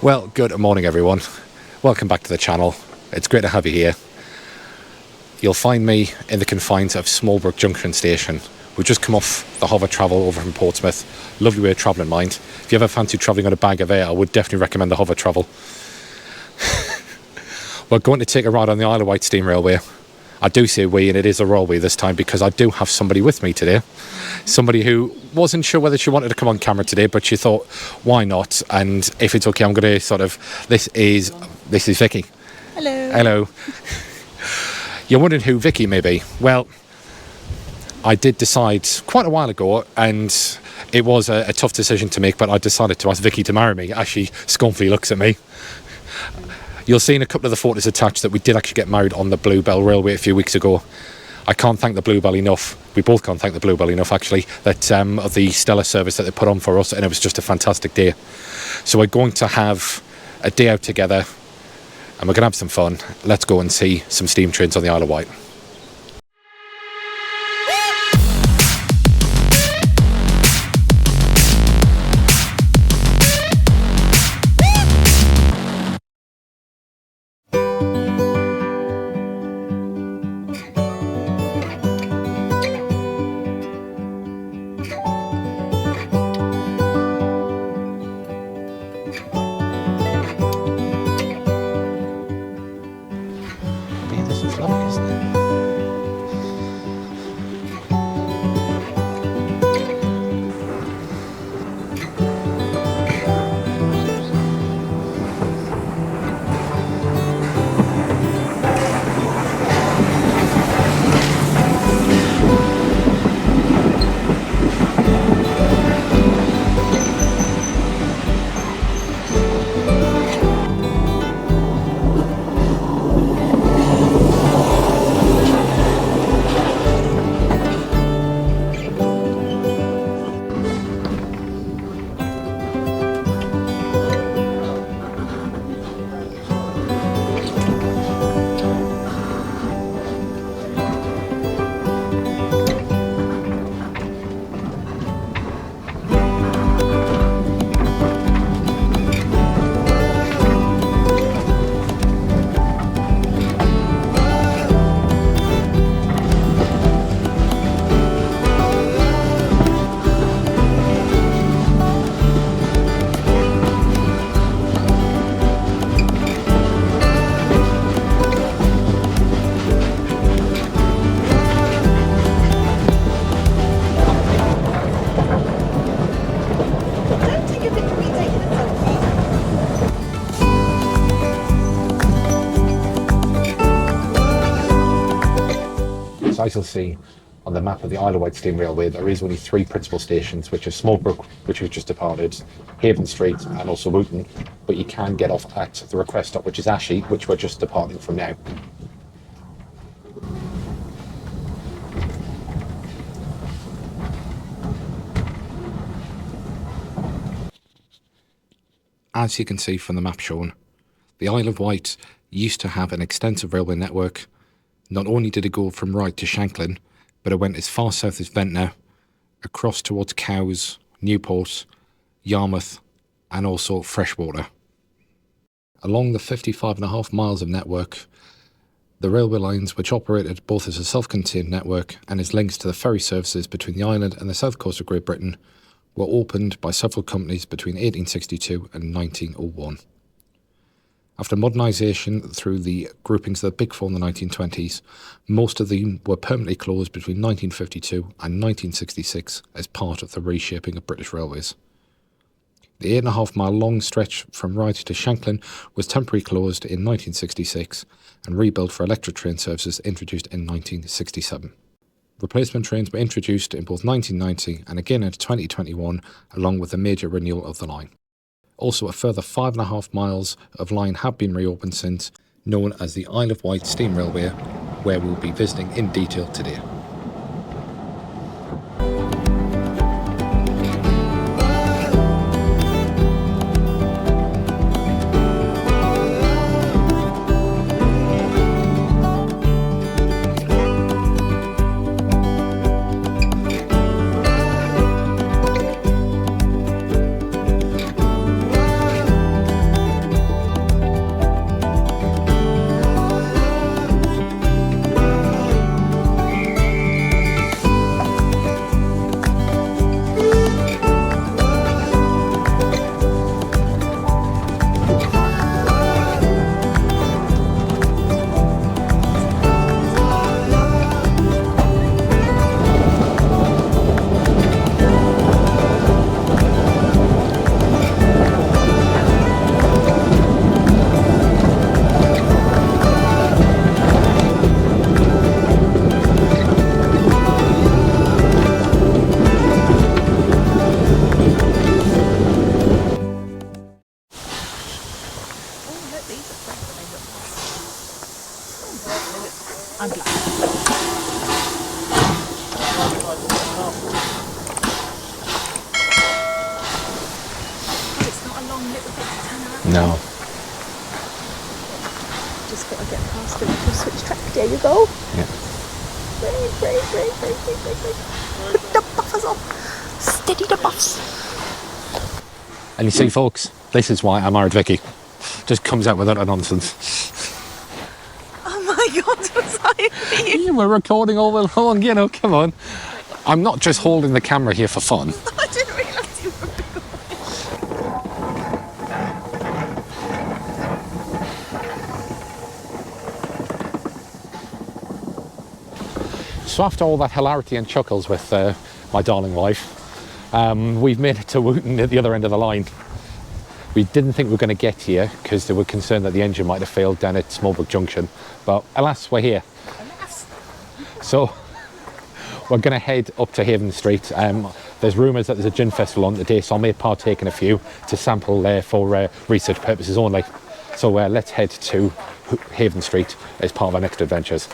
Well, good morning everyone. Welcome back to the channel. It's great to have you here. You'll find me in the confines of Smallbrook Junction station. We've just come off the Hover Travel over from Portsmouth. Lovely way of travelling, mind. If you ever fancy travelling on a bag of air, I would definitely recommend the Hover Travel. We're going to take a ride on the Isle of Wight Steam Railway. I do say we, and it is a railway this time because I do have somebody with me today. Somebody who wasn't sure whether she wanted to come on camera today, but she thought, why not? And if it's okay, I'm going to this is Vicky. Hello. Hello. You're wondering who Vicky may be. Well, I did decide quite a while ago, and it was a tough decision to make, but I decided to ask Vicky to marry me. As she scornfully looks at me. You'll see in a couple of the photos attached that we did actually get married on the Bluebell Railway a few weeks ago. I can't thank the Bluebell enough. We both can't thank the Bluebell enough, actually, that of the stellar service that they put on for us, and it was just a fantastic day. So we're going to have a day out together, and we're going to have some fun. Let's go and see some steam trains on the Isle of Wight. As you'll see on the map of the Isle of Wight Steam Railway, there is only three principal stations, which are Smallbrook, which we've just departed, Havenstreet, and also Wooton. But you can get off at the request stop, which is Ashey, which we're just departing from now. As you can see from the map shown, the Isle of Wight used to have an extensive railway network. Not only did it go from Ryde to Shanklin, but it went as far south as Ventnor, across towards Cowes, Newport, Yarmouth, and also Freshwater. Along the 55.5 miles of network, the railway lines, which operated both as a self-contained network and as links to the ferry services between the island and the south coast of Great Britain, were opened by several companies between 1862 and 1901. After modernisation through the groupings of the Big Four in the 1920s, most of them were permanently closed between 1952 and 1966 as part of the reshaping of British Railways. The 8.5 mile long stretch from Ryde to Shanklin was temporarily closed in 1966 and rebuilt for electric train services introduced in 1967. Replacement trains were introduced in both 1990 and again in 2021, along with a major renewal of the line. Also, a further 5.5 miles of line have been reopened since, known as the Isle of Wight Steam Railway, where we'll be visiting in detail today. No. Just got to get past the little switch track. There you go. Yeah. Brake. Put the buffers on. Steady the buffs. And you see, folks, this is why I married Vicky. Just comes out with that nonsense. Oh my God, was I being... You were recording all along, you know, come on. I'm not just holding the camera here for fun. I didn't realise you were recording. So after all that hilarity and chuckles with my darling wife, we've made it to Wooton at the other end of the line. We didn't think we were going to get here because they were concerned that the engine might have failed down at Smallbrook Junction, but alas, we're here. Alas. So we're going to head up to Havenstreet. There's rumours that there's a gin festival on today, so I may partake in a few to sample there for research purposes only. So let's head to Havenstreet as part of our next adventures.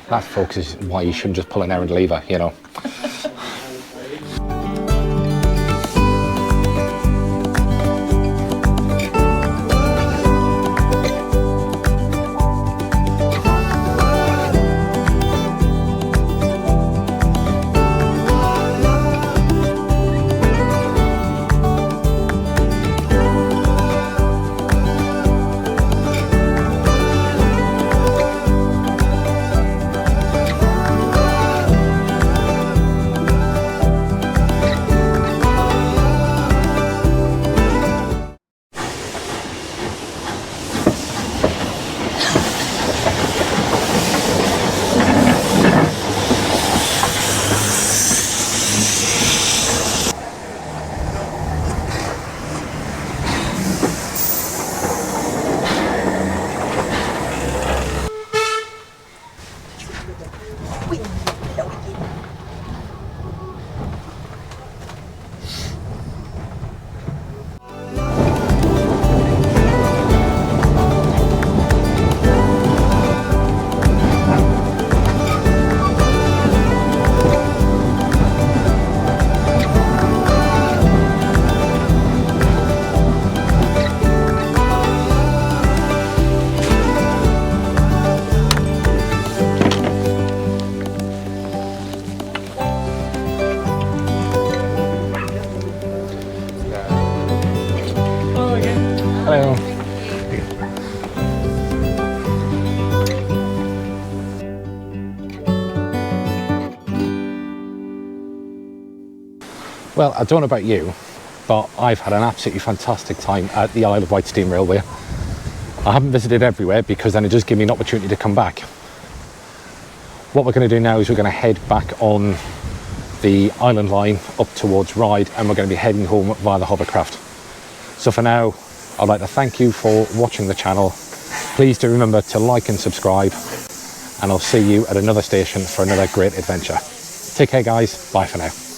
That, folks, is why you shouldn't just pull an errand lever, you know. Hello. Well, I don't know about you, but I've had an absolutely fantastic time at the Isle of Wight Steam Railway. I haven't visited everywhere because then it does give me an opportunity to come back. What we're going to do now is we're going to head back on the Island Line up towards Ryde, and we're going to be heading home via the hovercraft. So for now, I'd like to thank you for watching the channel. Please do remember to like and subscribe, and I'll see you at another station for another great adventure. Take care, guys. Bye for now.